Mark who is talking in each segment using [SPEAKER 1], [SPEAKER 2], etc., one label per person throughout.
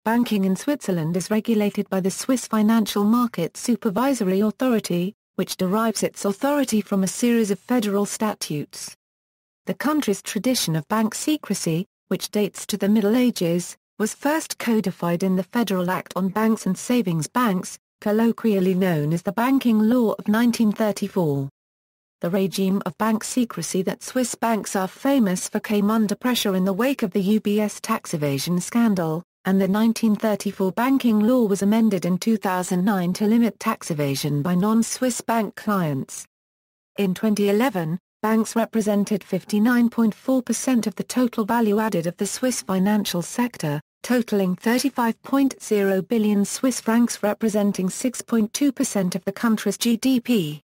[SPEAKER 1] banking in Switzerland is regulated by the Swiss Financial Market Supervisory Authority, which derives its authority from a series of federal statutes. The country's tradition of bank secrecy, which dates to the Middle Ages, was first codified in the Federal Act on Banks and Savings Banks, colloquially known as the Banking Law of 1934. The regime of bank secrecy that Swiss banks are famous for came under pressure in the wake of the UBS tax evasion scandal, and the 1934 banking law was amended in 2009 to limit tax evasion by non-Swiss bank clients. In 2011, banks represented 59.4% of the total value added of the Swiss financial sector, totaling 35.0 billion Swiss francs, representing 6.2% of the country's GDP.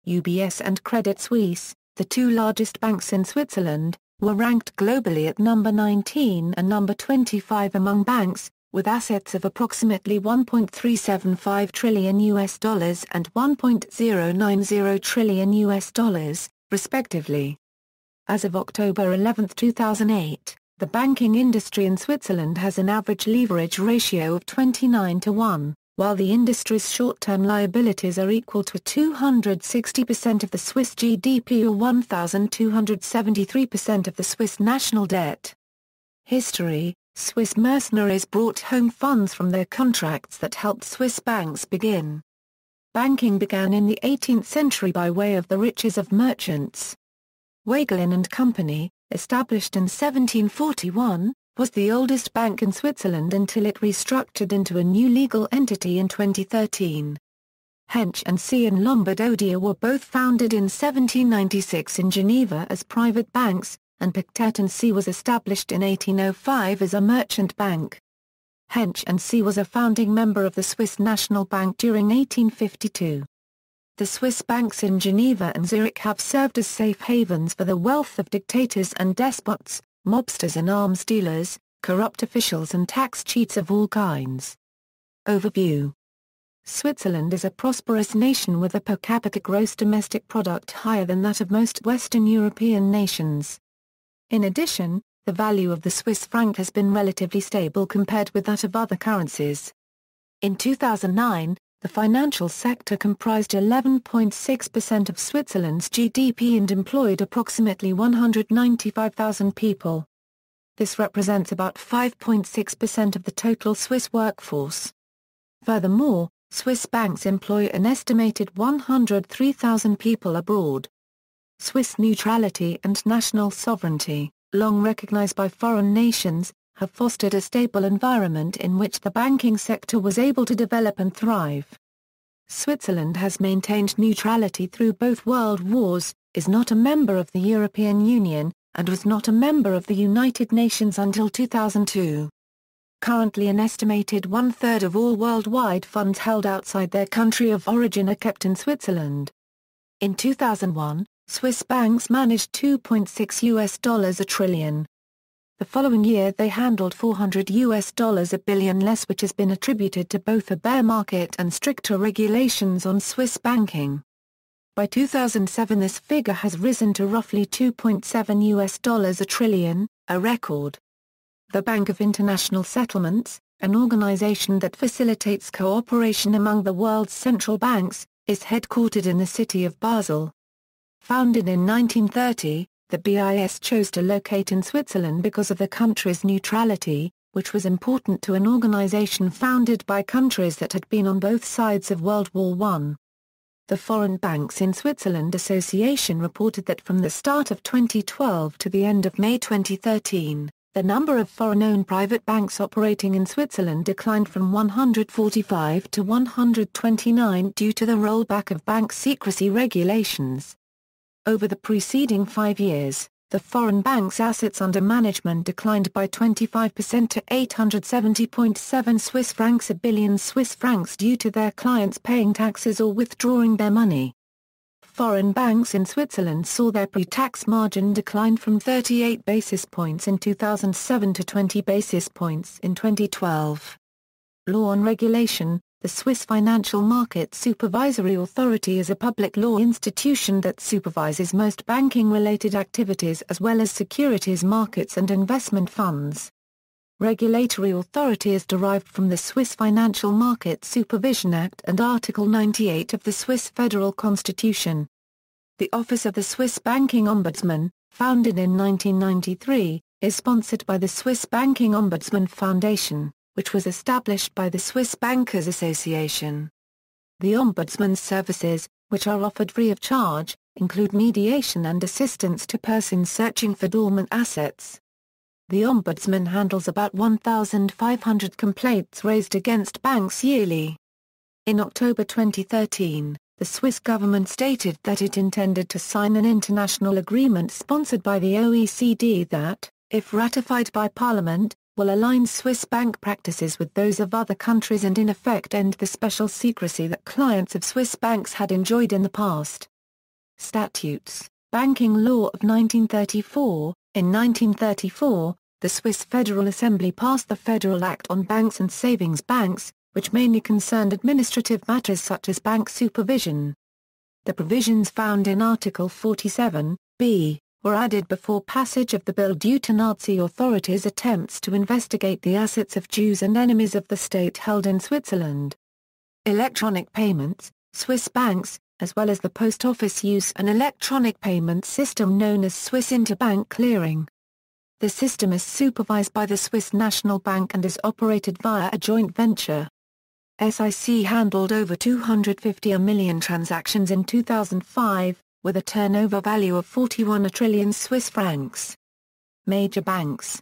[SPEAKER 1] UBS and Credit Suisse, the two largest banks in Switzerland, were ranked globally at number 19 and number 25 among banks, with assets of approximately $1.375 trillion and $1.090 trillion, respectively. As of October 11, 2008, the banking industry in Switzerland has an average leverage ratio of 29:1, while the industry's short-term liabilities are equal to 260% of the Swiss GDP or 1,273% of the Swiss national debt. History: Swiss mercenaries brought home funds from their contracts that helped Swiss banks begin. Banking began in the 18th century by way of the riches of merchants. Wagelin and Company, established in 1741, was the oldest bank in Switzerland until it restructured into a new legal entity in 2013. Hench & C and Lombard Odier were both founded in 1796 in Geneva as private banks, and Pictet & C was established in 1805 as a merchant bank. Hench & C was a founding member of the Swiss National Bank during 1852. The Swiss banks in Geneva and Zurich have served as safe havens for the wealth of dictators and despots, mobsters and arms dealers, corrupt officials and tax cheats of all kinds. Overview: Switzerland is a prosperous nation with a per capita gross domestic product higher than that of most Western European nations. In addition, the value of the Swiss franc has been relatively stable compared with that of other currencies. In 2009, the financial sector comprised 11.6% of Switzerland's GDP and employed approximately 195,000 people. This represents about 5.6% of the total Swiss workforce. Furthermore, Swiss banks employ an estimated 103,000 people abroad. Swiss neutrality and national sovereignty, long recognized by foreign nations, have fostered a stable environment in which the banking sector was able to develop and thrive. Switzerland has maintained neutrality through both world wars, is not a member of the European Union, and was not a member of the United Nations until 2002. Currently an estimated one-third of all worldwide funds held outside their country of origin are kept in Switzerland. In 2001, Swiss banks managed $2.6 trillion. The following year they handled $400 billion less, which has been attributed to both a bear market and stricter regulations on Swiss banking. By 2007 this figure has risen to roughly $2.7 trillion, a record. The Bank of International Settlements, an organization that facilitates cooperation among the world's central banks, is headquartered in the city of Basel. Founded in 1930, the BIS chose to locate in Switzerland because of the country's neutrality, which was important to an organization founded by countries that had been on both sides of World War I. The Foreign Banks in Switzerland Association reported that from the start of 2012 to the end of May 2013, the number of foreign-owned private banks operating in Switzerland declined from 145 to 129 due to the rollback of bank secrecy regulations. Over the preceding 5 years, the foreign banks' assets under management declined by 25% to 870.7 Swiss francs a billion Swiss francs due to their clients paying taxes or withdrawing their money. Foreign banks in Switzerland saw their pre-tax margin decline from 38 basis points in 2007 to 20 basis points in 2012. Law and Regulation. The Swiss Financial Market Supervisory Authority is a public law institution that supervises most banking-related activities as well as securities markets and investment funds. Regulatory authority is derived from the Swiss Financial Market Supervision Act and Article 98 of the Swiss Federal Constitution. The Office of the Swiss Banking Ombudsman, founded in 1993, is sponsored by the Swiss Banking Ombudsman Foundation, which was established by the Swiss Bankers Association. The Ombudsman's services, which are offered free of charge, include mediation and assistance to persons searching for dormant assets. The Ombudsman handles about 1,500 complaints raised against banks yearly. In October 2013, the Swiss government stated that it intended to sign an international agreement sponsored by the OECD that, if ratified by Parliament, will align Swiss bank practices with those of other countries and in effect end the special secrecy that clients of Swiss banks had enjoyed in the past. Statutes Banking Law of 1934. In 1934, the Swiss Federal Assembly passed the Federal Act on Banks and Savings Banks, which mainly concerned administrative matters such as bank supervision. The provisions found in Article 47(b) were added before passage of the bill due to Nazi authorities' attempts to investigate the assets of Jews and enemies of the state held in Switzerland. Electronic payments, Swiss banks, as well as the post office use an electronic payment system known as Swiss interbank clearing. The system is supervised by the Swiss National Bank and is operated via a joint venture. SIC handled over 250 million transactions in 2005, with a turnover value of 41 trillion Swiss francs. Major banks.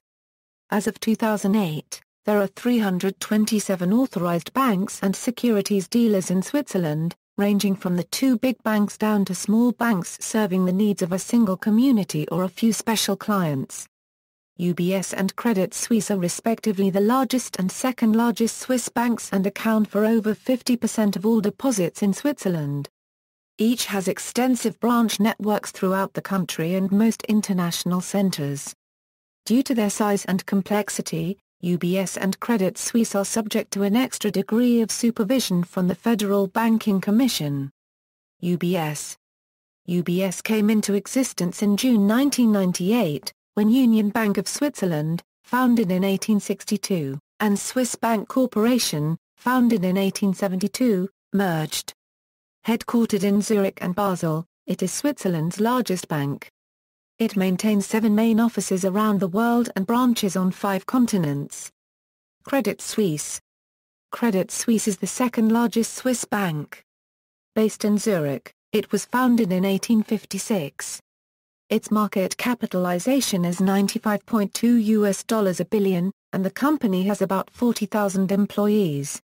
[SPEAKER 1] As of 2008, there are 327 authorized banks and securities dealers in Switzerland, ranging from the two big banks down to small banks serving the needs of a single community or a few special clients. UBS and Credit Suisse are respectively the largest and second largest Swiss banks and account for over 50% of all deposits in Switzerland. Each has extensive branch networks throughout the country and most international centers. Due to their size and complexity, UBS and Credit Suisse are subject to an extra degree of supervision from the Federal Banking Commission. UBS came into existence in June 1998, when Union Bank of Switzerland, founded in 1862, and Swiss Bank Corporation, founded in 1872, merged. Headquartered in Zurich and Basel, it is Switzerland's largest bank. It maintains 7 main offices around the world and branches on 5 continents. Credit Suisse. Credit Suisse is the second largest Swiss bank. Based in Zurich, it was founded in 1856. Its market capitalization is $95.2 billion, and the company has about 40,000 employees.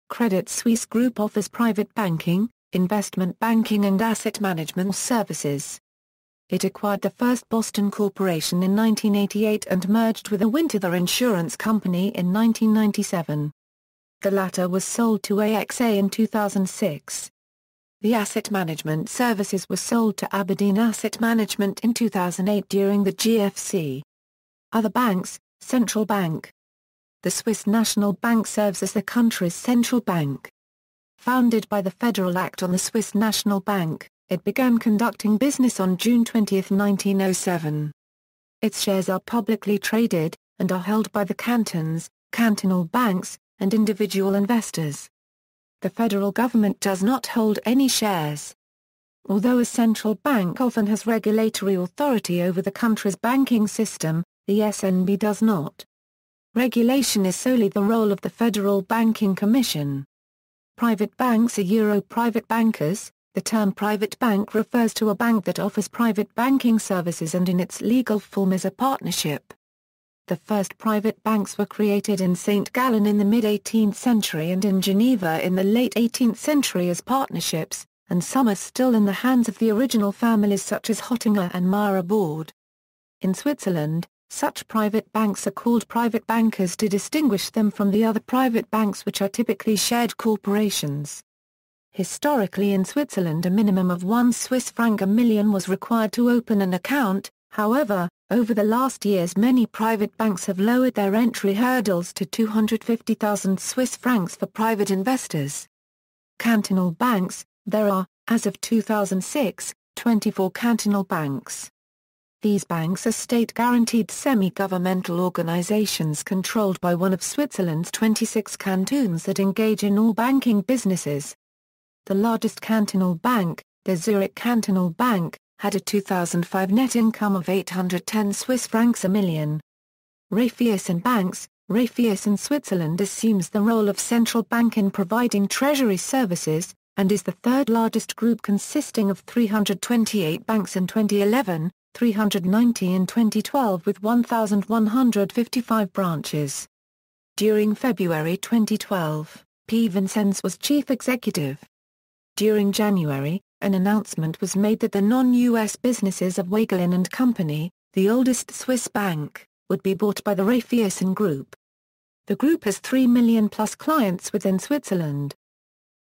[SPEAKER 1] Credit Suisse Group offers private banking, investment banking and asset management services. It acquired the First Boston Corporation in 1988 and merged with a Winterthur Insurance Company in 1997. The latter was sold to AXA in 2006. The asset management services were sold to Aberdeen Asset Management in 2008 during the GFC. Other banks, Central Bank. The Swiss National Bank serves as the country's central bank. Founded by the Federal Act on the Swiss National Bank, it began conducting business on June 20, 1907. Its shares are publicly traded, and are held by the cantons, cantonal banks, and individual investors. The federal government does not hold any shares. Although a central bank often has regulatory authority over the country's banking system, the SNB does not. Regulation is solely the role of the Federal Banking Commission. Private banks are private bankers. The term private bank refers to a bank that offers private banking services and in its legal form is a partnership. The first private banks were created in St. Gallen in the mid-18th century and in Geneva in the late 18th century as partnerships, and some are still in the hands of the original families such as Hottinger and Meyer-Abord. In Switzerland, such private banks are called private bankers to distinguish them from the other private banks which are typically shared corporations. Historically in Switzerland a minimum of 1 Swiss franc a million was required to open an account. However, over the last years many private banks have lowered their entry hurdles to 250,000 Swiss francs for private investors. Cantonal banks, there are, as of 2006, 24 cantonal banks. These banks are state-guaranteed semi-governmental organizations controlled by one of Switzerland's 26 cantons that engage in all banking businesses. The largest cantonal bank, the Zurich Cantonal Bank, had a 2005 net income of 810 Swiss francs a million. Raiffeisen Banks, Raiffeisen Switzerland assumes the role of central bank in providing treasury services, and is the third largest group consisting of 328 banks in 2011, 390 in 2012 with 1,155 branches. During February 2012, P. Vincenz was chief executive. During January, an announcement was made that the non-U.S. businesses of Wagelin & Company, the oldest Swiss bank, would be bought by the Raiffeisen Group. The group has 3 million-plus clients within Switzerland.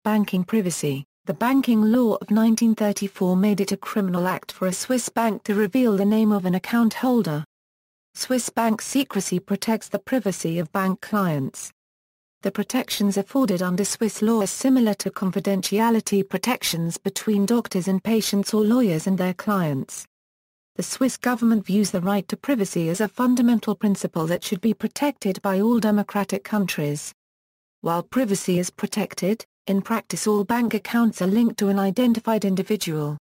[SPEAKER 1] Banking privacy. The banking law of 1934 made it a criminal act for a Swiss bank to reveal the name of an account holder. Swiss bank secrecy protects the privacy of bank clients. The protections afforded under Swiss law are similar to confidentiality protections between doctors and patients or lawyers and their clients. The Swiss government views the right to privacy as a fundamental principle that should be protected by all democratic countries. While privacy is protected, in practice all bank accounts are linked to an identified individual.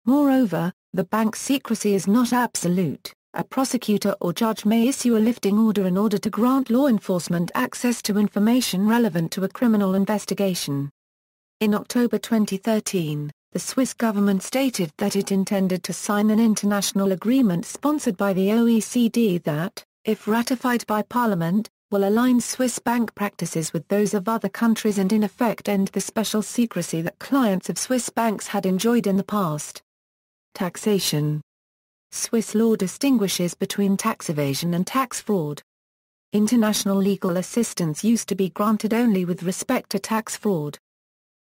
[SPEAKER 1] Moreover, the bank secrecy is not absolute. A prosecutor or judge may issue a lifting order in order to grant law enforcement access to information relevant to a criminal investigation. In October 2013, the Swiss government stated that it intended to sign an international agreement sponsored by the OECD that, if ratified by Parliament, will align Swiss bank practices with those of other countries and in effect end the special secrecy that clients of Swiss banks had enjoyed in the past. Taxation. Swiss law distinguishes between tax evasion and tax fraud. International legal assistance used to be granted only with respect to tax fraud.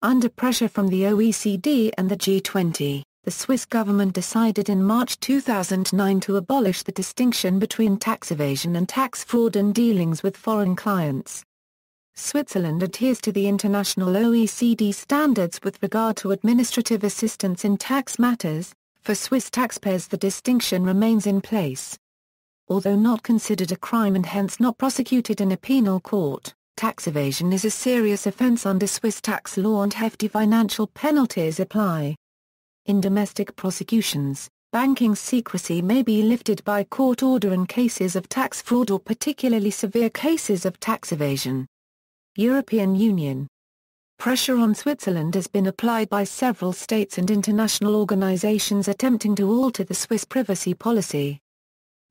[SPEAKER 1] Under pressure from the OECD and the G20, the Swiss government decided in March 2009 to abolish the distinction between tax evasion and tax fraud in dealings with foreign clients. Switzerland adheres to the international OECD standards with regard to administrative assistance in tax matters. For Swiss taxpayers the distinction remains in place. Although not considered a crime and hence not prosecuted in a penal court, tax evasion is a serious offence under Swiss tax law and hefty financial penalties apply. In domestic prosecutions, banking secrecy may be lifted by court order in cases of tax fraud or particularly severe cases of tax evasion. European Union. Pressure on Switzerland has been applied by several states and international organizations attempting to alter the Swiss privacy policy.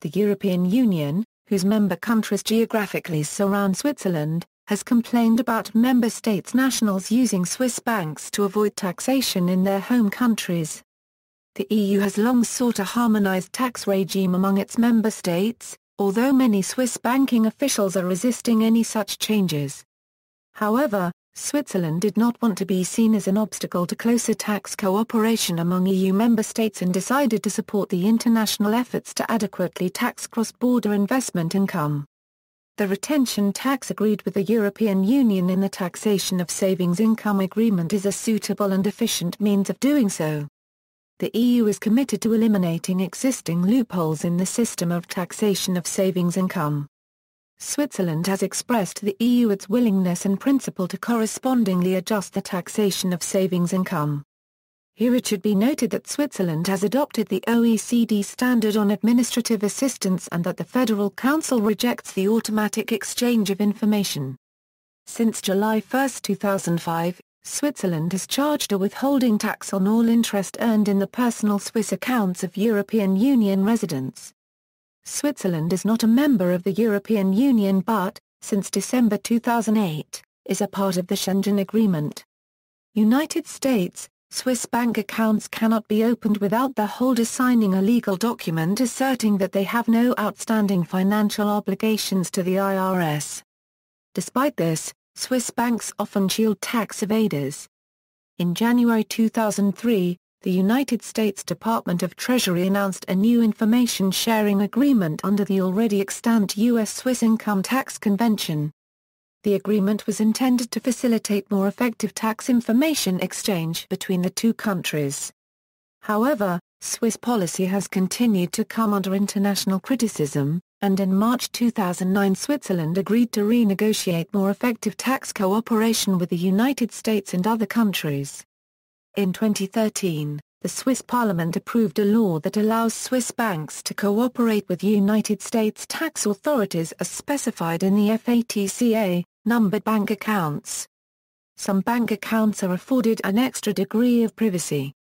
[SPEAKER 1] The European Union, whose member countries geographically surround Switzerland, has complained about member states' nationals using Swiss banks to avoid taxation in their home countries. The EU has long sought a harmonized tax regime among its member states, although many Swiss banking officials are resisting any such changes. However, Switzerland did not want to be seen as an obstacle to closer tax cooperation among EU member states and decided to support the international efforts to adequately tax cross-border investment income. The retention tax agreed with the European Union in the Taxation of Savings Income Agreement is a suitable and efficient means of doing so. The EU is committed to eliminating existing loopholes in the system of taxation of savings income. Switzerland has expressed to the EU its willingness in principle to correspondingly adjust the taxation of savings income. Here it should be noted that Switzerland has adopted the OECD standard on administrative assistance and that the Federal Council rejects the automatic exchange of information. Since July 1, 2005, Switzerland has charged a withholding tax on all interest earned in the personal Swiss accounts of European Union residents. Switzerland is not a member of the European Union but, since December 2008, is a part of the Schengen Agreement. United States, Swiss bank accounts cannot be opened without the holder signing a legal document asserting that they have no outstanding financial obligations to the IRS. Despite this, Swiss banks often shield tax evaders. In January 2003, the United States Department of Treasury announced a new information sharing agreement under the already extant U.S.-Swiss Income Tax Convention. The agreement was intended to facilitate more effective tax information exchange between the two countries. However, Swiss policy has continued to come under international criticism, and in March 2009 Switzerland agreed to renegotiate more effective tax cooperation with the United States and other countries. In 2013, the Swiss Parliament approved a law that allows Swiss banks to cooperate with United States tax authorities as specified in the FATCA, numbered bank accounts. Some bank accounts are afforded an extra degree of privacy.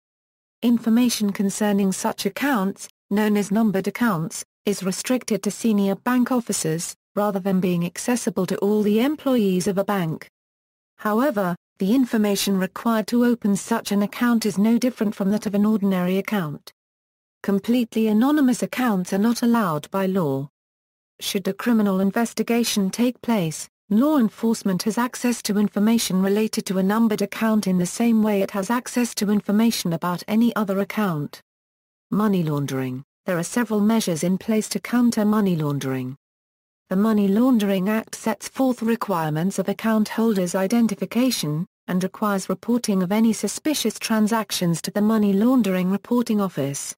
[SPEAKER 1] Information concerning such accounts, known as numbered accounts, is restricted to senior bank officers, rather than being accessible to all the employees of a bank. However, the information required to open such an account is no different from that of an ordinary account. Completely anonymous accounts are not allowed by law. Should a criminal investigation take place, law enforcement has access to information related to a numbered account in the same way it has access to information about any other account. Money laundering. There are several measures in place to counter money laundering. The Money Laundering Act sets forth requirements of account holders' identification, and requires reporting of any suspicious transactions to the Money Laundering Reporting Office.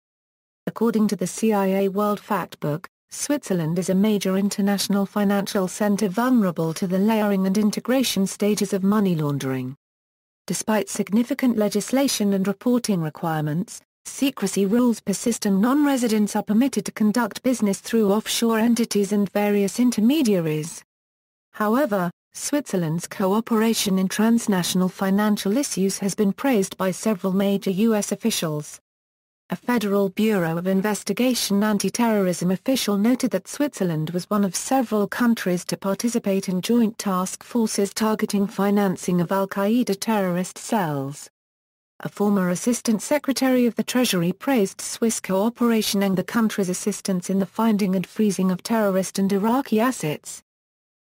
[SPEAKER 1] According to the CIA World Factbook, Switzerland is a major international financial center vulnerable to the layering and integration stages of money laundering. Despite significant legislation and reporting requirements, secrecy rules persist and non-residents are permitted to conduct business through offshore entities and various intermediaries. However, Switzerland's cooperation in transnational financial issues has been praised by several major U.S. officials. A Federal Bureau of Investigation anti-terrorism official noted that Switzerland was one of several countries to participate in joint task forces targeting financing of al-Qaeda terrorist cells. A former Assistant Secretary of the Treasury praised Swiss cooperation and the country's assistance in the finding and freezing of terrorist and Iraqi assets.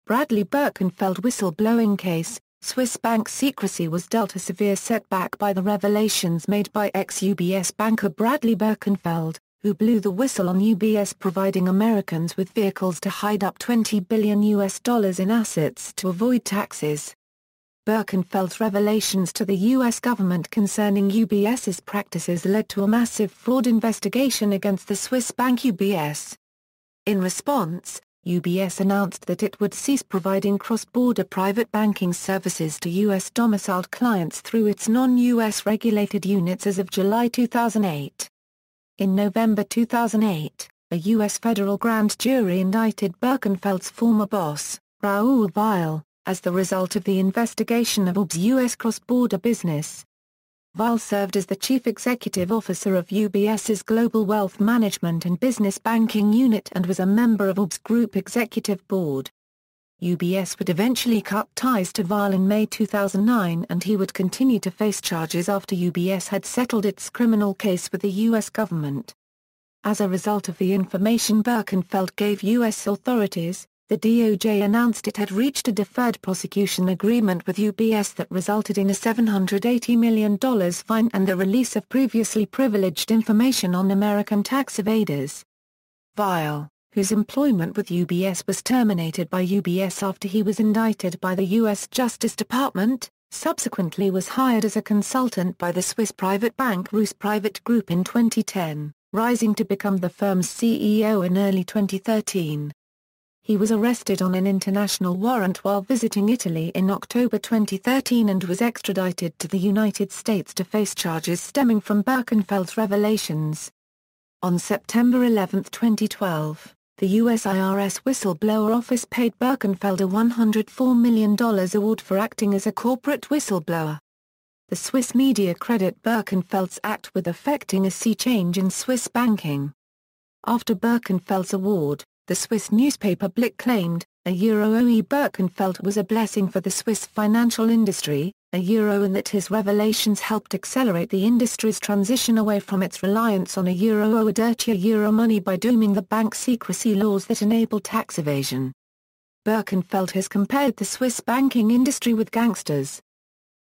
[SPEAKER 1] Bradley Birkenfeld whistleblowing case. Swiss bank secrecy was dealt a severe setback by the revelations made by ex-UBS banker Bradley Birkenfeld, who blew the whistle on UBS providing Americans with vehicles to hide up $20 billion in assets to avoid taxes. Birkenfeld's revelations to the U.S. government concerning UBS's practices led to a massive fraud investigation against the Swiss bank UBS. In response, UBS announced that it would cease providing cross-border private banking services to U.S.-domiciled clients through its non-U.S. regulated units as of July 2008. In November 2008, a U.S. federal grand jury indicted Birkenfeld's former boss, Raoul Weil, as the result of the investigation of UBS's U.S. cross-border business. Weil served as the chief executive officer of UBS's Global Wealth Management and Business Banking Unit and was a member of UBS's Group Executive Board. UBS would eventually cut ties to Weil in May 2009 and he would continue to face charges after UBS had settled its criminal case with the U.S. government. As a result of the information Birkenfeld gave U.S. authorities, the DOJ announced it had reached a deferred prosecution agreement with UBS that resulted in a $780 million fine and the release of previously privileged information on American tax evaders. Weil, whose employment with UBS was terminated by UBS after he was indicted by the U.S. Justice Department, subsequently was hired as a consultant by the Swiss private bank Rus Private Group in 2010, rising to become the firm's CEO in early 2013. He was arrested on an international warrant while visiting Italy in October 2013 and was extradited to the United States to face charges stemming from Birkenfeld's revelations. On September 11, 2012, the U.S. IRS Whistleblower Office paid Birkenfeld a $104 million award for acting as a corporate whistleblower. The Swiss media credit Birkenfeld's act with effecting a sea change in Swiss banking. After Birkenfeld's award, the Swiss newspaper Blick claimed, "OE Birkenfeld was a blessing for the Swiss financial industry, and that his revelations helped accelerate the industry's transition away from its reliance on dirty money by dooming the bank secrecy laws that enable tax evasion." Birkenfeld has compared the Swiss banking industry with gangsters.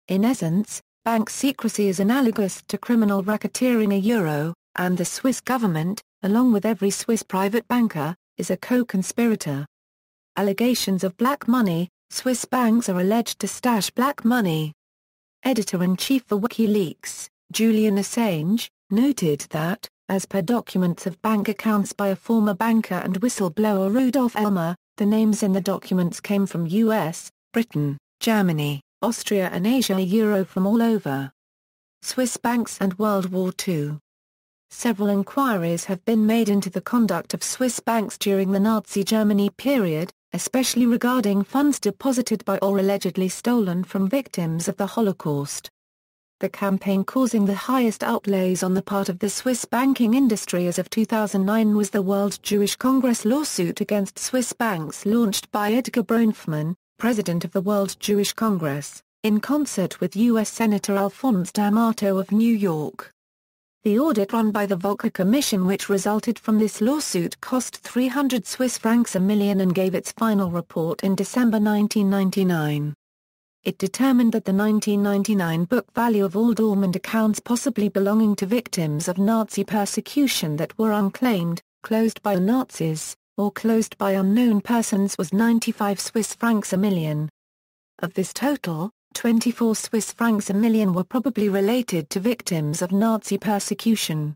[SPEAKER 1] In essence, bank secrecy is analogous to criminal racketeering, and the Swiss government, along with every Swiss private banker, is a co-conspirator. Allegations of black money. Swiss banks are alleged to stash black money. Editor-in-chief for WikiLeaks, Julian Assange, noted that, As per documents of bank accounts by a former banker and whistleblower Rudolf Elmer, the names in the documents came from US, Britain, Germany, Austria and Asia Euro from all over. Swiss banks and World War II. Several inquiries have been made into the conduct of Swiss banks during the Nazi Germany period, especially regarding funds deposited by or allegedly stolen from victims of the Holocaust. The campaign causing the highest outlays on the part of the Swiss banking industry as of 2009 was the World Jewish Congress lawsuit against Swiss banks launched by Edgar Bronfman, president of the World Jewish Congress, in concert with U.S. Senator Alphonse D'Amato of New York. The audit run by the Volcker Commission which resulted from this lawsuit cost 300 Swiss francs a million and gave its final report in December 1999. It determined that the 1999 book value of all dormant accounts possibly belonging to victims of Nazi persecution that were unclaimed, closed by the Nazis, or closed by unknown persons was 95 Swiss francs a million. Of this total, 24 Swiss francs a million were probably related to victims of Nazi persecution.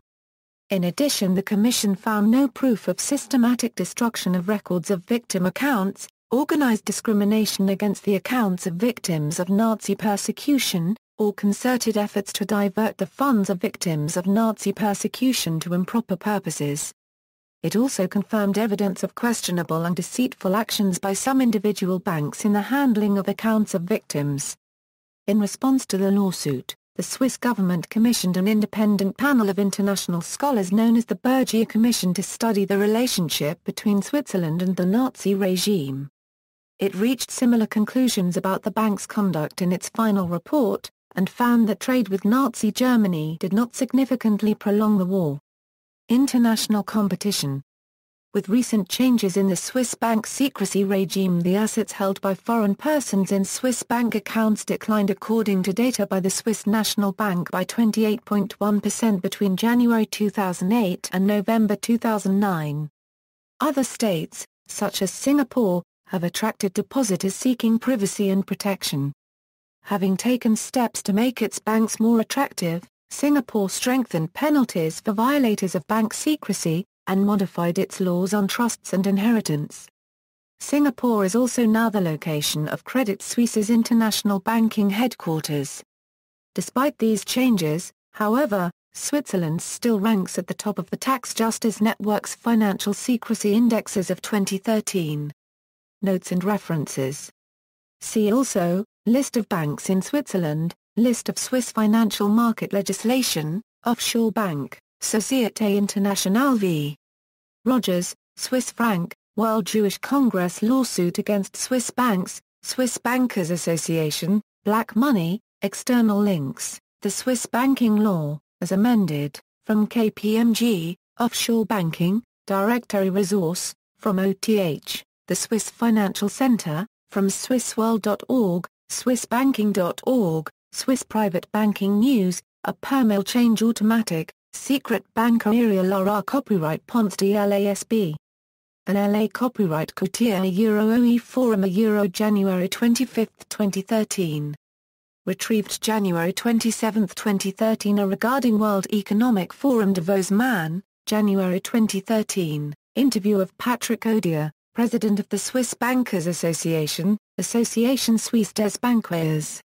[SPEAKER 1] In addition, the Commission found no proof of systematic destruction of records of victim accounts, organized discrimination against the accounts of victims of Nazi persecution, or concerted efforts to divert the funds of victims of Nazi persecution to improper purposes. It also confirmed evidence of questionable and deceitful actions by some individual banks in the handling of accounts of victims. In response to the lawsuit, the Swiss government commissioned an independent panel of international scholars known as the Bergier Commission to study the relationship between Switzerland and the Nazi regime. It reached similar conclusions about the bank's conduct in its final report, and found that trade with Nazi Germany did not significantly prolong the war. International competition. With recent changes in the Swiss bank secrecy regime, the assets held by foreign persons in Swiss bank accounts declined according to data by the Swiss National Bank by 28.1% between January 2008 and November 2009. Other states, such as Singapore, have attracted depositors seeking privacy and protection. Having taken steps to make its banks more attractive, Singapore strengthened penalties for violators of bank secrecy, and modified its laws on trusts and inheritance. Singapore is also now the location of Credit Suisse's international banking headquarters. Despite these changes, however, Switzerland still ranks at the top of the Tax Justice Network's financial secrecy indexes of 2013. Notes and references. See also, List of banks in Switzerland, List of Swiss financial market legislation, Offshore bank, Société Internationale v. Rogers, Swiss franc, World Jewish Congress lawsuit against Swiss banks, Swiss Bankers Association, Black Money, external links, the Swiss Banking Law, as amended, from KPMG, Offshore Banking, Directory Resource, from OTH. The Swiss Financial Center, from swissworld.org, swissbanking.org, Swiss Private Banking News, a per-mail change automatic, secret banker area Lara copyright Ponce de l'ASB. An LA copyright Coutier OE Forum January 25, 2013. Retrieved January 27, 2013 regarding World Economic Forum Davos Man, January 2013, interview of Patrick Odier, President of the Swiss Bankers Association, Association Suisse des Banquiers.